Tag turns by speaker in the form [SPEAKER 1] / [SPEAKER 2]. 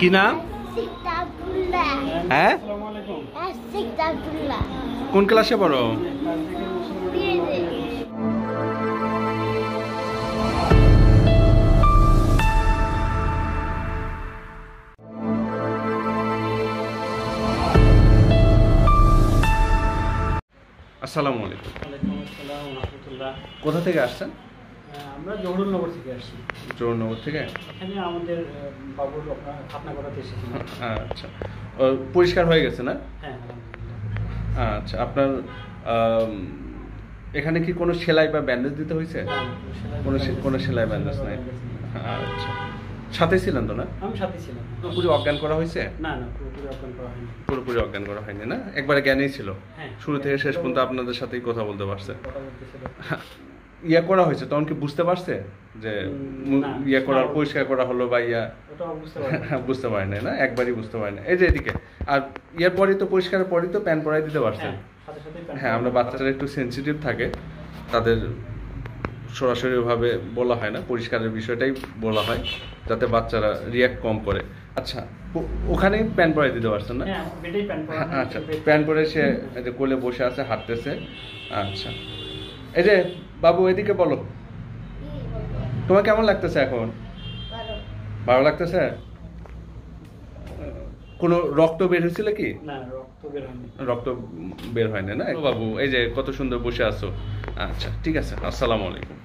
[SPEAKER 1] কি নাম? হ্যাঁ, কোন ক্লাসে পড়ো? আসসালামু আলাইকুম। কোথা থেকে আসছেন?
[SPEAKER 2] আমরা জহুরুলনগর থেকে আসছি।
[SPEAKER 1] জহুরনগর থেকে?
[SPEAKER 2] এখানে আমাদের বাবুর খাতনা করাতে এসেছিলাম।
[SPEAKER 1] আচ্ছা, পরিষ্কার হয়ে গেছে না?
[SPEAKER 2] হ্যাঁ।
[SPEAKER 1] আচ্ছা, আপনার এখানে কি কোনো সেলাই বা ব্যান্ডেজ দিতে হয়েছে? কোনো সেলাই ব্যান্ডেজ নাই। আচ্ছা, সাথে ছিলেন তো না?
[SPEAKER 2] আমি সাথে ছিলাম।
[SPEAKER 1] পুরোপুরি অজ্ঞান করা হয়েছে?
[SPEAKER 2] না, পুরোপুরি অজ্ঞান করা হয়নি।
[SPEAKER 1] পুরোপুরি অজ্ঞান করা হয়নি না? একবারে জ্ঞানেই ছিল?
[SPEAKER 2] হ্যাঁ,
[SPEAKER 1] শুরু থেকে শেষ পর্যন্ত আপনাদের সাথেই কথা বলতে পারছে?
[SPEAKER 2] কথা বলতেছিল।
[SPEAKER 1] ইয়া করা হয়েছে তখন কি বুঝতে পারছে যে ইয়া করার পরিষ্কার করা হলো বা ইয়া? বুঝতে পারে নাই না? একবারই বুঝতে পারে না। এই যে এদিকে, আর ইয়ার পরই তো পরিষ্কারের পরই তো প্যান পরাই দিতে পারছে। হ্যাঁ, আমরা বাচ্চারা একটু সেন্সিটিভ থাকে, তাদের সরাসরিভাবে বলা হয় না, পরিষ্কারের বিষয়টাই বলা হয় যাতে বাচ্চারা রিয়াক্ট কম করে। আচ্ছা, ওখানেই প্যান পরাই দিতে পারছেন না? আচ্ছা, প্যান পরে সে কোলে বসে আছে, হাঁটতেছে। আচ্ছা, এই যে বাবু এদিকে বলো, তোমার কেমন লাগতেছে এখন? ভালো লাগতেছে? কোনো রক্ত বের হয়েছিল কি?
[SPEAKER 2] না,
[SPEAKER 1] রক্ত বের হয়নি না বাবু? এই যে কত সুন্দর বসে আছো। আচ্ছা, ঠিক আছে, আসসালামু আলাইকুম।